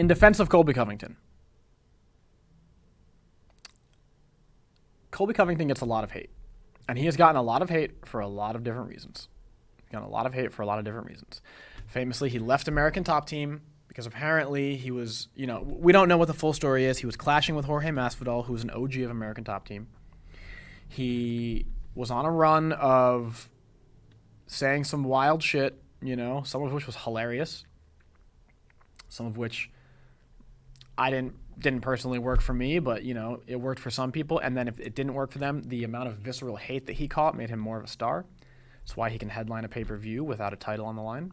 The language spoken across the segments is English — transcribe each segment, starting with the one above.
In defense of Colby Covington, Colby Covington gets a lot of hate. And he has gotten a lot of hate for a lot of different reasons. Famously, he left American Top Team because apparently he was, we don't know what the full story is. He was clashing with Jorge Masvidal, who was an OG of American Top Team. He was on a run of saying some wild shit, some of which was hilarious, some of which I didn't personally work for me, but it worked for some people. And then if it didn't work for them, the amount of visceral hate that he caught made him more of a star. That's why he can headline a pay-per-view without a title on the line.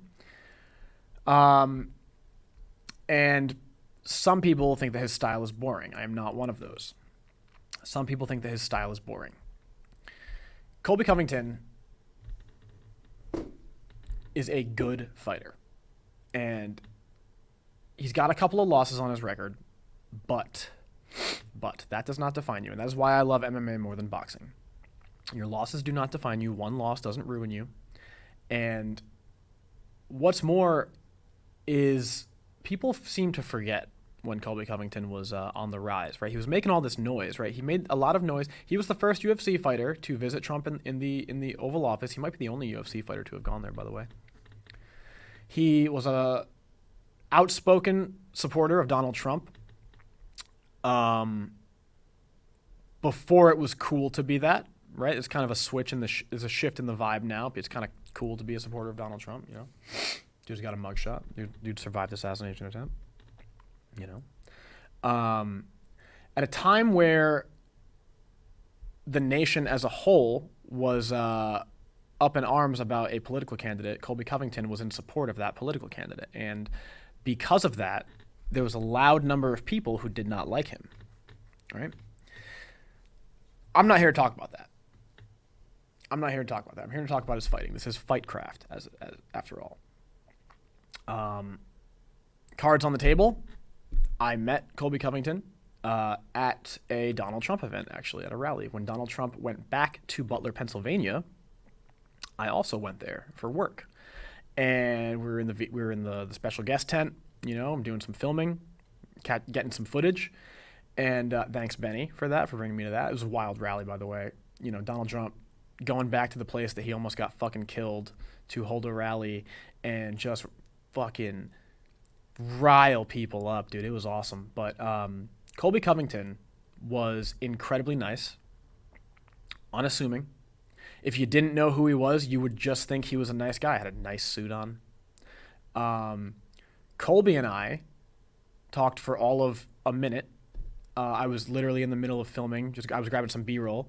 And some people think that his style is boring. I am not one of those. Some people think that his style is boring. Colby Covington is a good fighter. And he's got a couple of losses on his record, but that does not define you. And that is why I love MMA more than boxing. Your losses do not define you. One loss doesn't ruin you. And what's more is people seem to forget when Colby Covington was on the rise, right? He was making all this noise, right? He made a lot of noise. He was the first UFC fighter to visit Trump in the Oval Office. He might be the only UFC fighter to have gone there, by the way. He was a outspoken supporter of Donald Trump before it was cool to be that, right? It's kind of a switch there's a shift in the vibe now. It's kind of cool to be a supporter of Donald Trump, Dude's got a mugshot. Dude survived assassination attempt, At a time where the nation as a whole was up in arms about a political candidate, Colby Covington was in support of that political candidate. And because of that, there was a loud number of people who did not like him, right? I'm not here to talk about that. I'm here to talk about his fighting. This is fight craft, after all. Cards on the table. I met Colby Covington at a Donald Trump event, actually, at a rally. When Donald Trump went back to Butler, Pennsylvania, I also went there for work. And we were in the special guest tent. I'm doing some filming, getting some footage. And thanks, Benny, for bringing me to that. It was a wild rally, by the way. Donald Trump going back to the place that he almost got fucking killed to hold a rally and just fucking rile people up, dude. It was awesome. But Colby Covington was incredibly nice, unassuming. If you didn't know who he was, you would just think he was a nice guy. Had a nice suit on. Colby and I talked for all of a minute. I was literally in the middle of filming. I was grabbing some B-roll.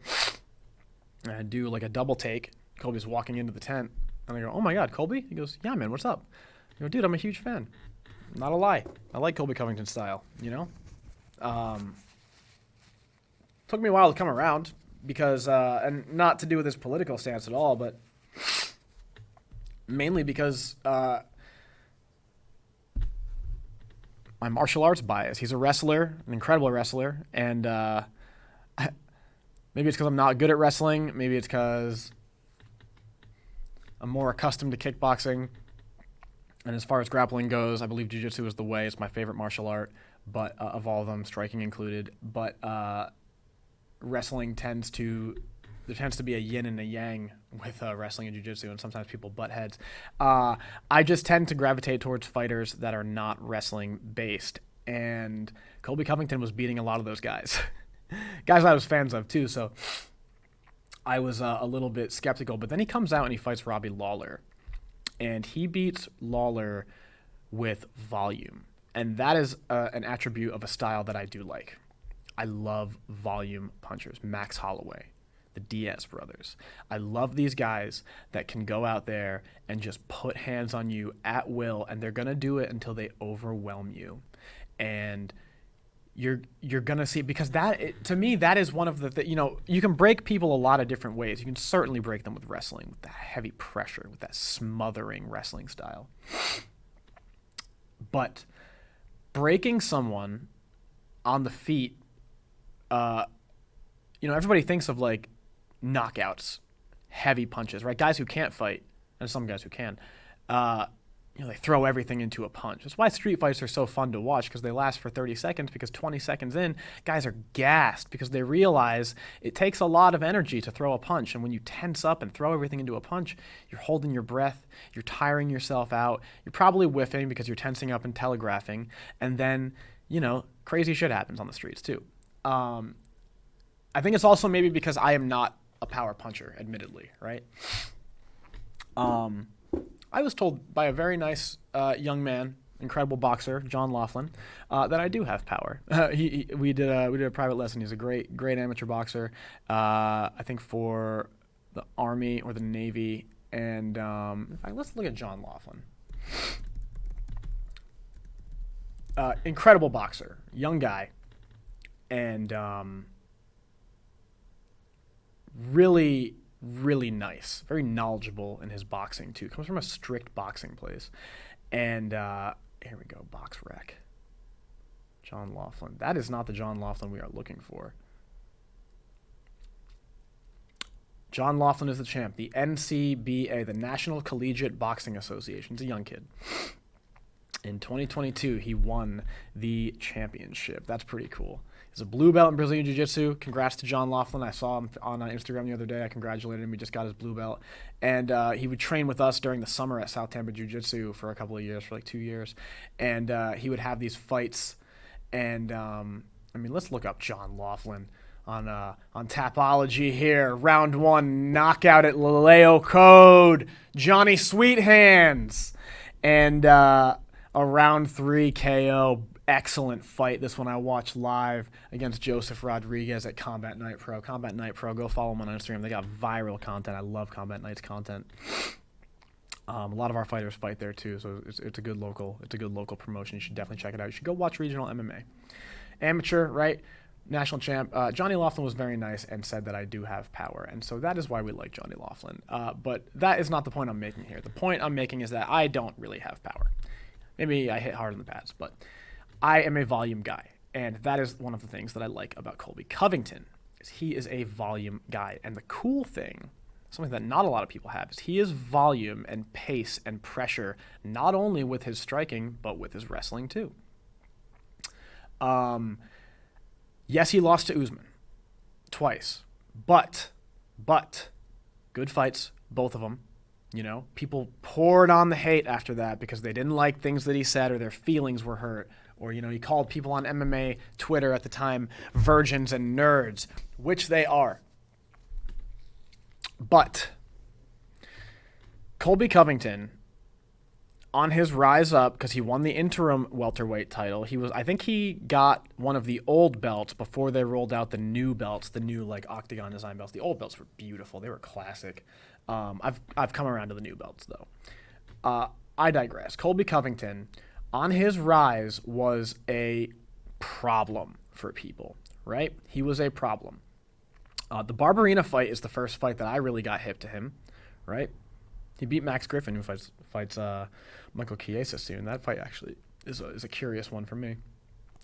And I do like a double take. Colby's walking into the tent. And I go, "Oh my God, Colby?" He goes, "Yeah, man, what's up?" I go, "Dude, I'm a huge fan." Not a lie. I like Colby Covington's style, Took me a while to come around because, and not to do with his political stance at all, but mainly because my martial arts bias. He's a wrestler, an incredible wrestler, and maybe it's because I'm not good at wrestling. Maybe it's because I'm more accustomed to kickboxing. And as far as grappling goes, I believe jiu-jitsu is the way. It's my favorite martial art, but of all of them, striking included. But wrestling tends to be a yin and a yang with wrestling and jiu-jitsu, and sometimes people butt heads. I just tend to gravitate towards fighters that are not wrestling based, and Colby Covington was beating a lot of those guys. Guys I was fans of too, so I was a little bit skeptical. But then he comes out and he fights Robbie Lawler, and he beats Lawler with volume, and that is an attribute of a style that I do like. I love volume punchers. Max Holloway, the Diaz brothers. I love these guys that can go out there and just put hands on you at will, and they're going to do it until they overwhelm you. And you're going to see, because to me, that is one of the, you can break people a lot of different ways. You can certainly break them with wrestling, with that heavy pressure, with that smothering wrestling style. But breaking someone on the feet, everybody thinks of like knockouts, heavy punches, right? Guys who can't fight, and some guys who can, they throw everything into a punch. That's why street fights are so fun to watch, because they last for 30 seconds, because 20 seconds in, guys are gassed because they realize it takes a lot of energy to throw a punch. And when you tense up and throw everything into a punch, you're holding your breath, you're tiring yourself out, you're probably whiffing because you're tensing up and telegraphing. And then, crazy shit happens on the streets too. I think it's also maybe because I am not a power puncher, admittedly, right? I was told by a very nice young man, incredible boxer, John Laughlin, that I do have power. We did a private lesson. He's a great amateur boxer. I think for the Army or the Navy. And in fact, let's look at John Laughlin. Incredible boxer, young guy, and really nice, very knowledgeable in his boxing too. Comes from a strict boxing place. And here we go, box rec. John Laughlin. That is not the John Laughlin we are looking for. John Laughlin is the champ, the NCBA, the National Collegiate Boxing Association. He's a young kid. In 2022, he won the championship. That's pretty cool. He's a blue belt in Brazilian Jiu-Jitsu. Congrats to John Laughlin. I saw him on Instagram the other day. I congratulated him. He just got his blue belt. And he would train with us during the summer at South Tampa Jiu-Jitsu for a couple of years, for like 2 years. And he would have these fights. And, let's look up John Laughlin on Tapology here. Round 1, knockout at Leo Code. Johnny Sweet Hands. And a round 3 KO. Excellent fight. This one I watched live against Joseph Rodriguez at Combat Night Pro. Combat Night Pro, go follow them on Instagram. They got viral content. I love Combat Night's content. A lot of our fighters fight there too, so it's a good local promotion. You should definitely check it out. You should go watch regional MMA. Amateur, right? National champ. Johnny Laughlin was very nice and said that I do have power, and so that is why we like Johnny Laughlin. But that is not the point I'm making here. The point I'm making is that I don't really have power. Maybe I hit hard on the pads, but I am a volume guy, and that is one of the things that I like about Colby Covington, is he is a volume guy. And the cool thing, something that not a lot of people have, is he is volume and pace and pressure, not only with his striking, but with his wrestling too. Yes, he lost to Usman twice, but good fights, both of them. People poured on the hate after that because they didn't like things that he said or their feelings were hurt. Or, he called people on MMA Twitter at the time virgins and nerds, which they are. But Colby Covington, on his rise up, because he won the interim welterweight title, I think he got one of the old belts before they rolled out the new belts, the new octagon design belts. The old belts were beautiful. They were classic. I've come around to the new belts though. I digress. Colby Covington, on his rise, was a problem for people, right? He was a problem. The Barberina fight is the first fight that I really got hip to him, right? He beat Max Griffin, who fights Michael Chiesa soon. That fight actually is a curious one for me.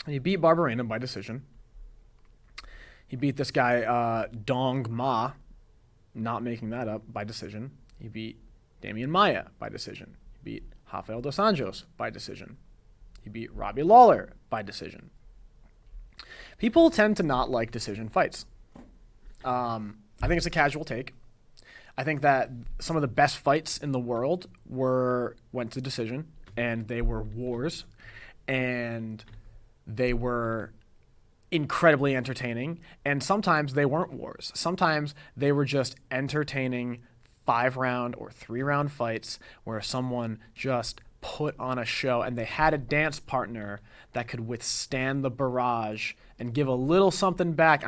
And he beat Barberina by decision. He beat this guy Dong Ma, not making that up, by decision. He beat Damian Maia by decision. He beat Rafael dos Anjos by decision. He beat Robbie Lawler by decision. People tend to not like decision fights. I think it's a casual take. I think that some of the best fights in the world went to decision, and they were wars, and they were incredibly entertaining, and sometimes they weren't wars. Sometimes they were just entertaining 5-round or 3-round fights where someone just put on a show and they had a dance partner that could withstand the barrage and give a little something back.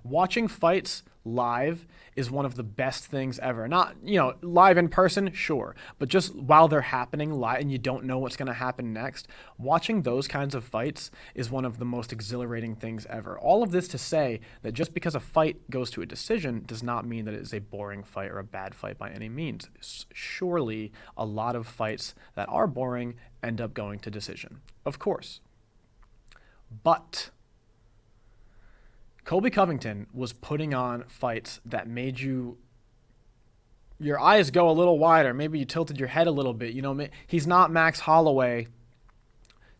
Watching fights live is one of the best things ever. Not, live in person, sure, but just while they're happening live and you don't know what's going to happen next, watching those kinds of fights is one of the most exhilarating things ever. All of this to say that just because a fight goes to a decision does not mean that it is a boring fight or a bad fight by any means. Surely a lot of fights that are boring end up going to decision, of course. But Colby Covington was putting on fights that made you your eyes go a little wider. Maybe you tilted your head a little bit. He's not Max Holloway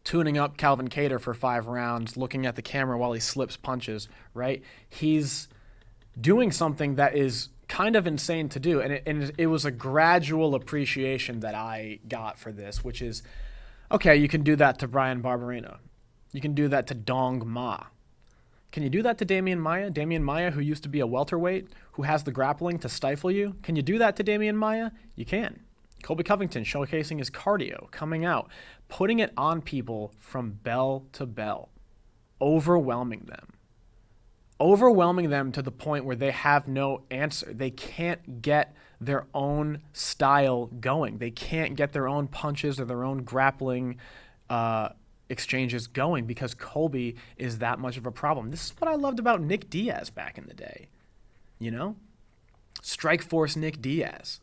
tuning up Calvin Kattar for 5 rounds, looking at the camera while he slips punches, right? He's doing something that is kind of insane to do. And it was a gradual appreciation that I got for this, which is, okay, you can do that to Brian Barberena. You can do that to Dong Ma. Can you do that to Damian Maia? Damian Maia, who used to be a welterweight, who has the grappling to stifle you. Can you do that to Damian Maia? You can. Colby Covington showcasing his cardio, coming out, putting it on people from bell to bell, overwhelming them to the point where they have no answer. They can't get their own style going. They can't get their own punches or their own grappling exchanges going because Colby is that much of a problem. This is what I loved about Nick Diaz back in the day. Strike Force Nick Diaz.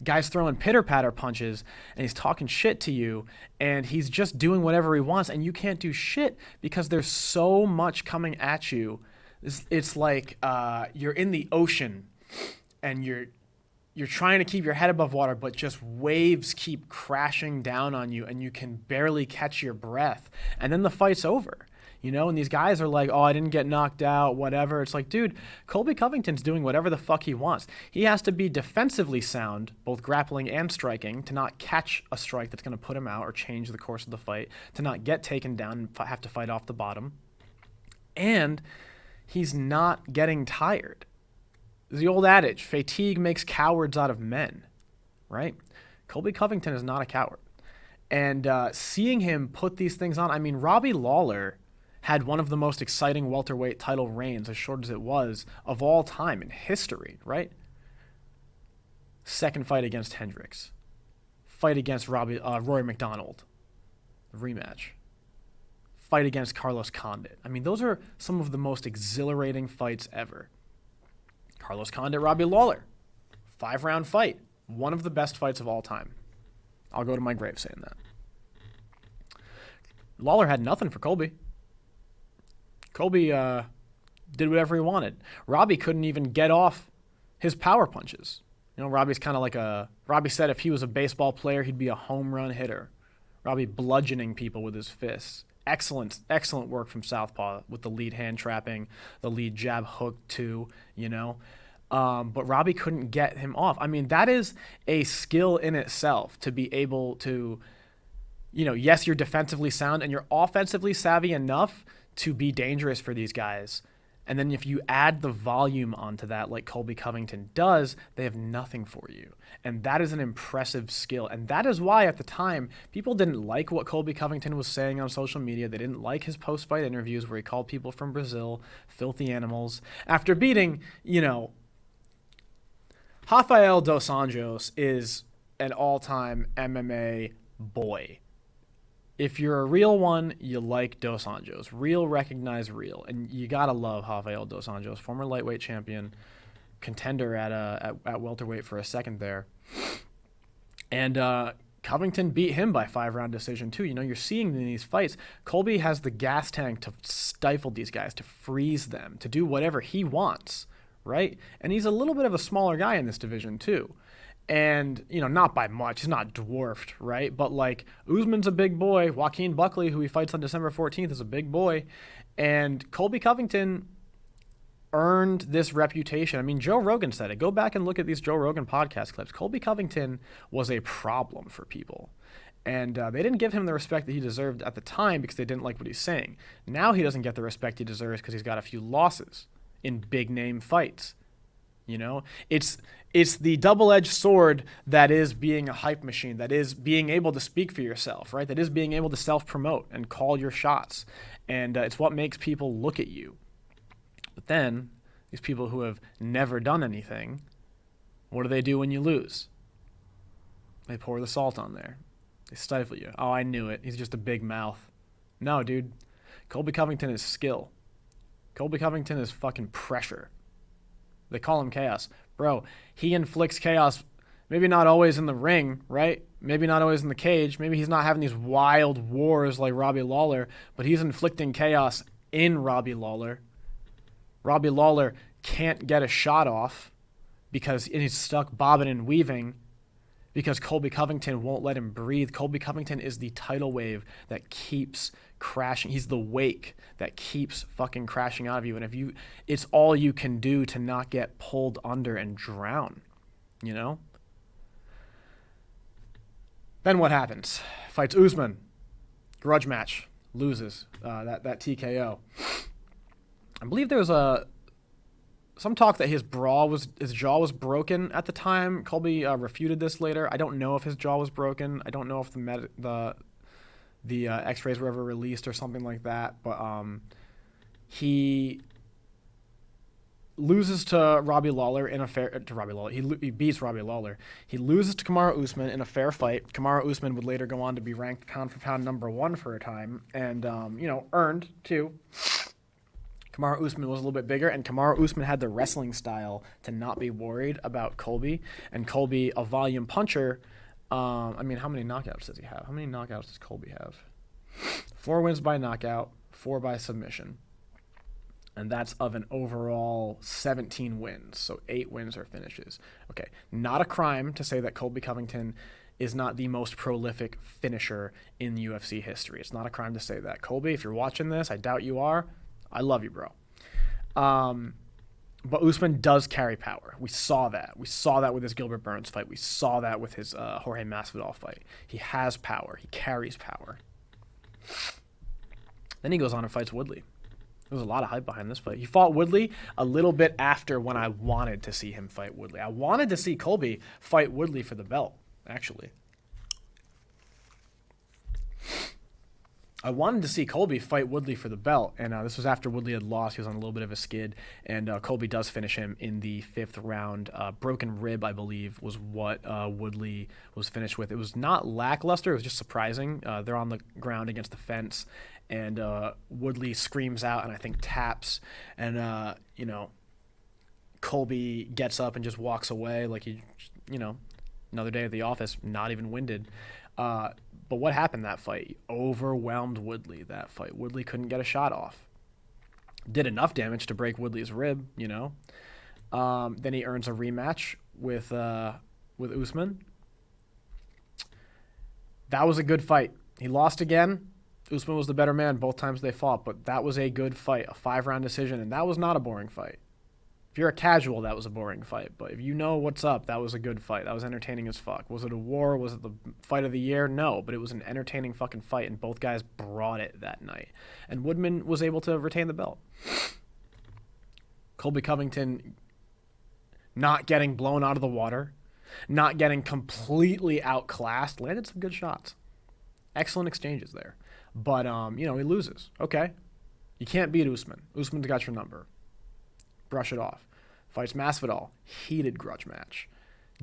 Guy's throwing pitter-patter punches, and he's talking shit to you, and he's just doing whatever he wants, and you can't do shit because there's so much coming at you. It's like you're in the ocean, and you're trying to keep your head above water, but just waves keep crashing down on you, and you can barely catch your breath. And then the fight's over. And these guys are like, oh, I didn't get knocked out, whatever. It's like, dude, Colby Covington's doing whatever the fuck he wants. He has to be defensively sound, both grappling and striking, to not catch a strike that's going to put him out or change the course of the fight, to not get taken down and have to fight off the bottom. And he's not getting tired. The old adage, fatigue makes cowards out of men, right? Colby Covington is not a coward. And seeing him put these things on, I mean, Robbie Lawler had one of the most exciting welterweight title reigns, as short as it was, of all time in history, right? Second fight against Hendricks. Fight against Rory McDonald. Rematch. Fight against Carlos Condit. I mean, those are some of the most exhilarating fights ever. Carlos Condit, Robbie Lawler. 5-round fight. One of the best fights of all time. I'll go to my grave saying that. Lawler had nothing for Colby. Colby did whatever he wanted. Robbie couldn't even get off his power punches. Robbie's kind of like Robbie said if he was a baseball player, he'd be a home run hitter. Robbie bludgeoning people with his fists. Excellent work from Southpaw with the lead hand trapping, the lead jab hook too, But Robbie couldn't get him off. I mean, that is a skill in itself to be able to, yes, you're defensively sound and you're offensively savvy enough to be dangerous for these guys. And then if you add the volume onto that, like Colby Covington does, they have nothing for you. And that is an impressive skill. And that is why at the time, people didn't like what Colby Covington was saying on social media. They didn't like his post-fight interviews where he called people from Brazil filthy animals. After beating, Rafael dos Anjos is an all-time MMA boy. If you're a real one, you like Dos Anjos. Real recognize real. And you got to love Rafael Dos Anjos, former lightweight champion, contender at welterweight for a second there. And Covington beat him by 5-round decision too. You're seeing in these fights, Colby has the gas tank to stifle these guys, to freeze them, to do whatever he wants, right? And he's a little bit of a smaller guy in this division too. And, not by much. He's not dwarfed, right? But, Usman's a big boy. Joaquin Buckley, who he fights on December 14th, is a big boy. And Colby Covington earned this reputation. I mean, Joe Rogan said it. Go back and look at these Joe Rogan podcast clips. Colby Covington was a problem for people. And they didn't give him the respect that he deserved at the time because they didn't like what he's saying. Now he doesn't get the respect he deserves because he's got a few losses in big-name fights. It's the double-edged sword that is being a hype machine, that is being able to speak for yourself, right? That is being able to self-promote and call your shots. And it's what makes people look at you. But then, these people who have never done anything, what do when you lose? They pour the salt on there. They stifle you. Oh, I knew it. He's just a big mouth. No, dude. Colby Covington is skill. Colby Covington is fucking pressure. They call him chaos. Bro, he inflicts chaos, maybe not always in the ring, right? Maybe not always in the cage. Maybe he's not having these wild wars like Robbie Lawler, but he's inflicting chaos in Robbie Lawler. Robbie Lawler can't get a shot off and he's stuck bobbing and weaving because Colby Covington won't let him breathe. Colby Covington is the tidal wave that keeps crashing. He's the wake that keeps fucking crashing out of you. And it's all you can do to not get pulled under and drown, you know? Then what happens? Fights Usman. Grudge match. Loses. That TKO. I believe there was some talk that his jaw was broken at the time. Colby refuted this later. I don't know if his jaw was broken. I don't know if the X-rays were ever released or something like that. But he loses to Robbie Lawler He beats Robbie Lawler. He loses to Kamaru Usman in a fair fight. Kamaru Usman would later go on to be ranked pound for pound #1 for a time, and earned too. Kamaru Usman was a little bit bigger, and Kamaru Usman had the wrestling style to not be worried about Colby. And Colby, a volume puncher. How many knockouts does he have? How many knockouts does Colby have? 4 wins by knockout, 4 by submission. And that's of an overall 17 wins. So 8 wins or finishes. Okay, not a crime to say that Colby Covington is not the most prolific finisher in UFC history. It's not a crime to say that. Colby, if you're watching this, I doubt you are. I love you, bro. But Usman does carry power. We saw that. We saw that with his Gilbert Burns fight. We saw that with his Jorge Masvidal fight. He has power. He carries power. Then he goes on and fights Woodley. There was a lot of hype behind this fight. He fought Woodley a little bit after when I wanted to see him fight Woodley. I wanted to see Colby fight Woodley for the belt, actually. I wanted to see Colby fight Woodley for the belt, and this was after Woodley had lost. He was on a little bit of a skid, and Colby does finish him in the 5th round. Broken rib, I believe, was what Woodley was finished with. It was not lackluster. It was just surprising. They're on the ground against the fence, and Woodley screams out and I think taps, and, Colby gets up and just walks away like another day at the office, not even winded. But what happened that fight? He overwhelmed Woodley that fight. Woodley couldn't get a shot off. Did enough damage to break Woodley's rib, Then he earns a rematch with Usman. That was a good fight. He lost again. Usman was the better man both times they fought, but that was a good fight, a 5-round decision, and that was not a boring fight. If you're a casual, that was a boring fight. But if you know what's up, that was a good fight. That was entertaining as fuck. Was it a war? Was it the fight of the year? No, but it was an entertaining fucking fight, and both guys brought it that night. And Woodman was able to retain the belt. Colby Covington not getting blown out of the water, not getting completely outclassed, landed some good shots. Excellent exchanges there. But, he loses. Okay. You can't beat Usman. Usman's got your number. Brush it off. Fights Masvidal. Heated grudge match.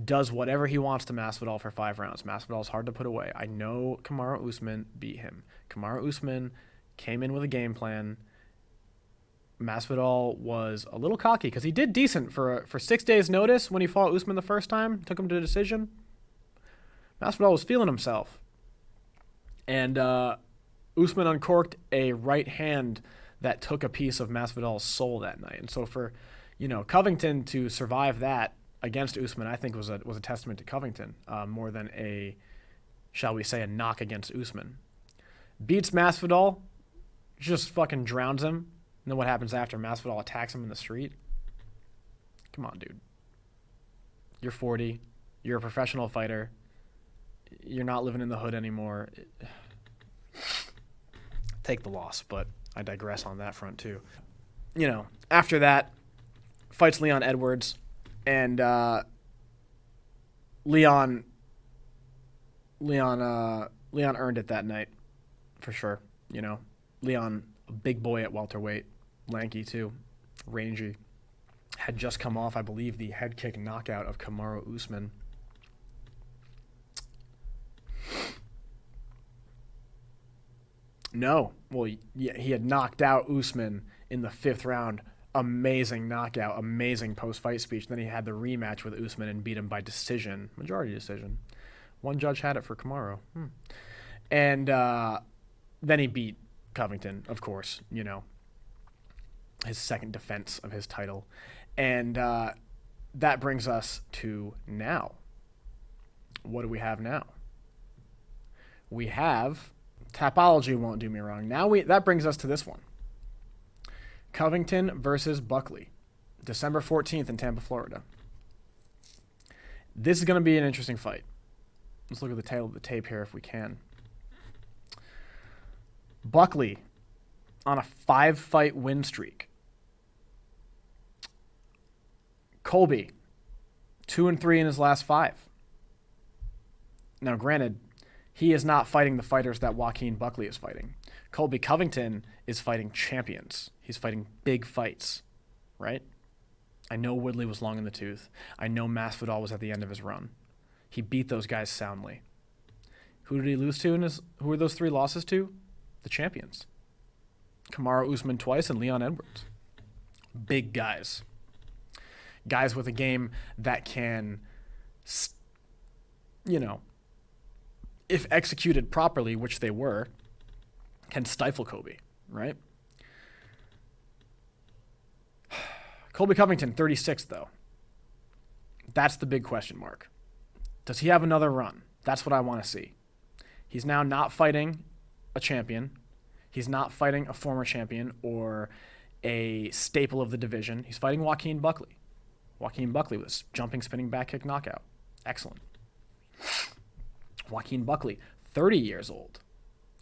Does whatever he wants to Masvidal for 5 rounds. Masvidal's hard to put away. I know Kamaru Usman beat him. Kamaru Usman came in with a game plan. Masvidal was a little cocky because he did decent for 6 days' notice when he fought Usman the first time. Took him to a decision. Masvidal was feeling himself. And Usman uncorked a right hand that took a piece of Masvidal's soul that night. And so for, Covington to survive that against Usman, I think was a testament to Covington more than a knock against Usman. Beats Masvidal, just fucking drowns him. And then what happens after? Masvidal attacks him in the street. Come on, dude. You're 40. You're a professional fighter. You're not living in the hood anymore. Take the loss, but I digress on that front too. After that, fights Leon Edwards, and Leon earned it that night, for sure. Leon, a big boy at welterweight, lanky too, rangy, had just come off, I believe, the head kick knockout of Kamaru Usman. No. Well, yeah, he had knocked out Usman in the 5th round. Amazing knockout, amazing post-fight speech. Then he had the rematch with Usman and beat him by decision, majority decision. One judge had it for Kamaru. And then he beat Covington, of course, his second defense of his title. And that brings us to now. What do we have now? We have, Tapology won't do me wrong. Now that brings us to this one. Covington versus Buckley, December 14th in Tampa, Florida. This is going to be an interesting fight. Let's look at the tail of the tape here if we can. Buckley on a 5-fight win streak. Colby, 2-3 in his last 5. Now, granted, he is not fighting the fighters that Joaquin Buckley is fighting. Colby Covington is fighting champions. He's fighting big fights, right? I know Woodley was long in the tooth. I know Masvidal was at the end of his run. He beat those guys soundly. Who did he lose to? Who were those 3 losses to? The champions. Kamaru Usman twice and Leon Edwards. Big guys. Guys with a game that can, if executed properly, which they were, can stifle Colby, right? Colby Covington, 36th, though. That's the big question mark. Does he have another run? That's what I want to see. He's now not fighting a champion. He's not fighting a former champion or a staple of the division. He's fighting Joaquin Buckley. Joaquin Buckley with a jumping, spinning back kick knockout. Excellent. Joaquin Buckley, 30 years old.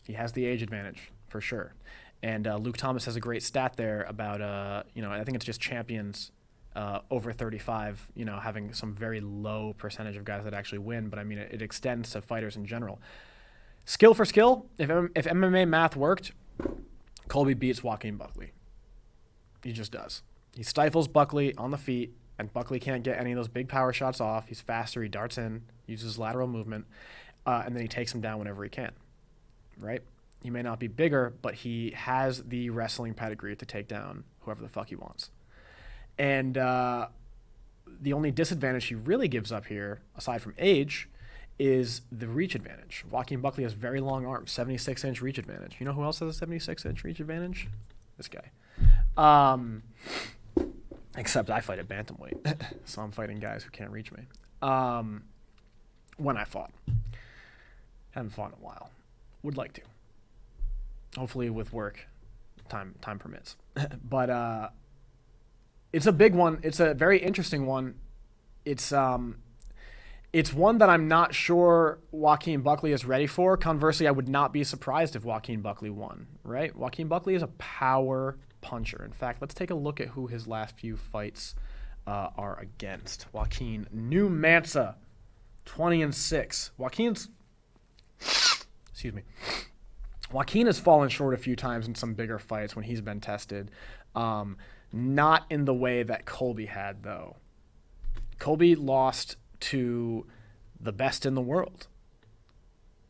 He has the age advantage for sure. And Luke Thomas has a great stat there about, I think it's just champions over 35, having some very low percentage of guys that actually win. But I mean, it extends to fighters in general. Skill for skill, if MMA math worked, Colby beats Joaquin Buckley. He just does. He stifles Buckley on the feet, and Buckley can't get any of those big power shots off. He's faster. He darts in, uses lateral movement, and then he takes him down whenever he can, right? He may not be bigger, but he has the wrestling pedigree to take down whoever the fuck he wants. And the only disadvantage he really gives up here, aside from age, is the reach advantage. Joaquin Buckley has very long arms, 76-inch reach advantage. You know who else has a 76-inch reach advantage? This guy. Except I fight at bantamweight, so I'm fighting guys who can't reach me. When I fought. Haven't fought in a while. Would like to. Hopefully with work, time permits. But it's a big one. It's a very interesting one. It's one that I'm not sure Joaquin Buckley is ready for. Conversely, I would not be surprised if Joaquin Buckley won, right? Joaquin Buckley is a power puncher. In fact, let's take a look at who his last few fights are against. Joaquin New Mansa, 20-6. Joaquin has fallen short a few times in some bigger fights when he's been tested. Not in the way that Colby had, though. Colby lost to the best in the world.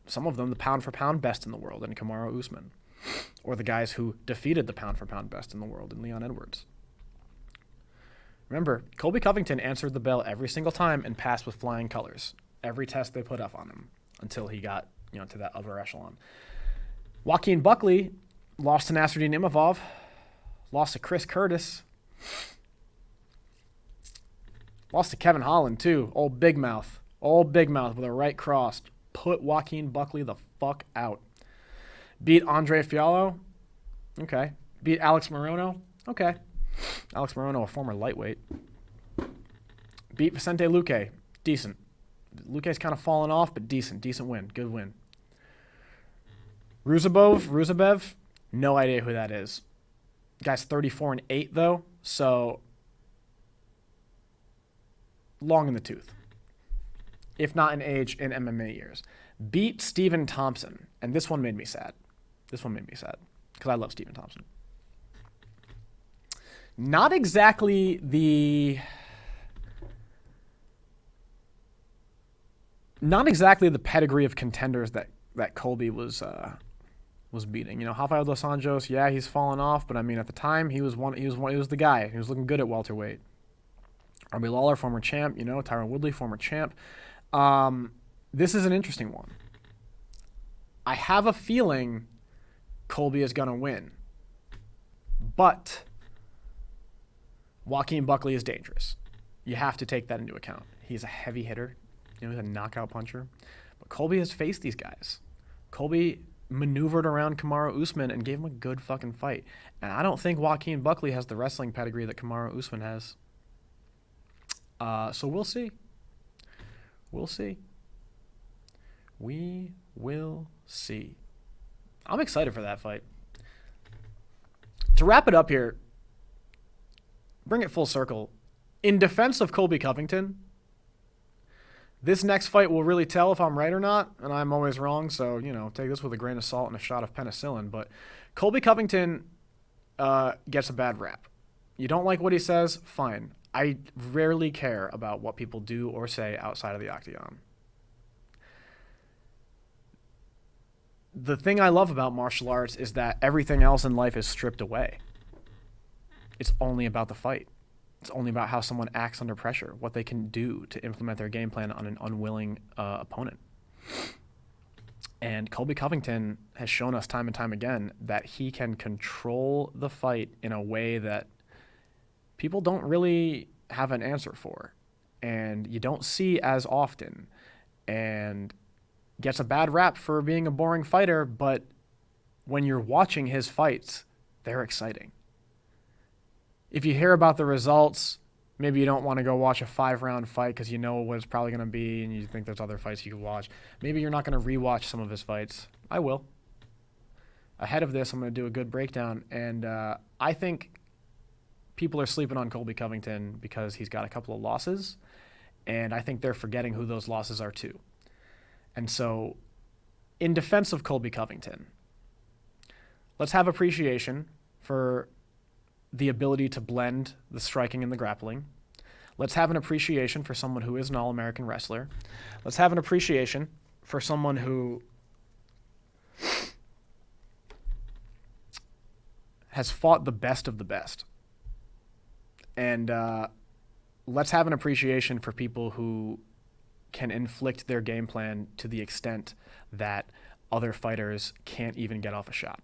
Some of them the pound-for-pound best in the world in Kamaru Usman. Or the guys who defeated the pound-for-pound best in the world in Leon Edwards. Remember, Colby Covington answered the bell every single time and passed with flying colors. Every test they put up on him until he got to that upper echelon. Joaquin Buckley lost to Nasruddin Imavov, lost to Chris Curtis, lost to Kevin Holland too. Old big mouth with a right cross. Put Joaquin Buckley the fuck out. Beat Andre Fiallo, okay. Beat Alex Morono, okay. Alex Morono, a former lightweight. Beat Vicente Luque, decent. Luque's kind of fallen off, but decent win, good win. Ruzabev, no idea who that is. Guy's 34-8 though, so long in the tooth. If not in age, in MMA years. Beat Stephen Thompson, and this one made me sad. Because I love Stephen Thompson. Not exactly the pedigree of contenders that Colby was beating. Rafael dos Anjos, yeah, he's fallen off, but I mean at the time he was the guy. He was looking good at welterweight. Robbie Lawler, former champ, Tyron Woodley, former champ. This is an interesting one. I have a feeling Colby is going to win. But Joaquin Buckley is dangerous. You have to take that into account. He's a heavy hitter. You know, he's a knockout puncher. But Colby has faced these guys. Colby maneuvered around Kamaru Usman and gave him a good fucking fight. And I don't think Joaquin Buckley has the wrestling pedigree that Kamaru Usman has. So we'll see. We'll see. We will see. I'm excited for that fight. To wrap it up here, bring it full circle. In defense of Colby Covington, this next fight will really tell if I'm right or not, and I'm always wrong, so, you know, take this with a grain of salt and a shot of penicillin. But Colby Covington gets a bad rap. You don't like what he says? Fine. I rarely care about what people do or say outside of the octagon. The thing I love about martial arts is that everything else in life is stripped away. It's only about the fight. It's only about how someone acts under pressure, what they can do to implement their game plan on an unwilling opponent. And Colby Covington has shown us time and time again that he can control the fight in a way that people don't really have an answer for, and you don't see as often, and gets a bad rap for being a boring fighter, but when you're watching his fights, they're exciting. If you hear about the results, maybe you don't want to go watch a 5-round fight because you know what it's probably going to be and you think there's other fights you could watch. Maybe you're not going to rewatch some of his fights. I will. Ahead of this, I'm going to do a good breakdown, and I think people are sleeping on Colby Covington because he's got a couple of losses, and I think they're forgetting who those losses are too. And so, in defense of Colby Covington, let's have appreciation for the ability to blend the striking and the grappling. Let's have an appreciation for someone who is an All-American wrestler. Let's have an appreciation for someone who has fought the best of the best. And let's have an appreciation for people who can inflict their game plan to the extent that other fighters can't even get off a shot.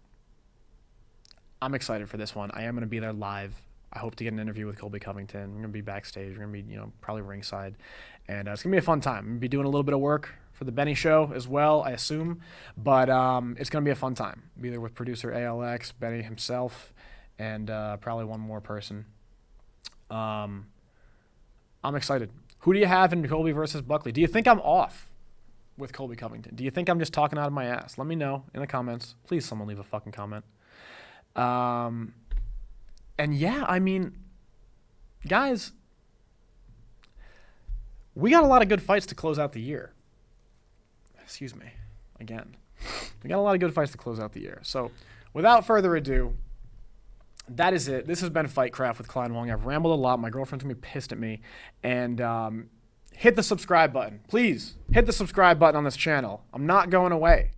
I'm excited for this one. I am going to be there live. I hope to get an interview with Colby Covington. We're going to be backstage. We're going to be, probably ringside. And it's going to be a fun time. I'm going to be doing a little bit of work for the Benny Show as well, I assume. But it's going to be a fun time. Be there with producer ALX, Benny himself, and probably one more person. I'm excited. Who do you have in Colby versus Buckley? Do you think I'm off with Colby Covington? Do you think I'm just talking out of my ass? Let me know in the comments. Please, someone leave a fucking comment. And yeah, I mean, guys, we got a lot of good fights to close out the year. Excuse me, again. We got a lot of good fights to close out the year. So without further ado, that is it. This has been Fightcraft with Klein Wong. I've rambled a lot. My girlfriend's going to be pissed at me. And hit the subscribe button. Please hit the subscribe button on this channel. I'm not going away.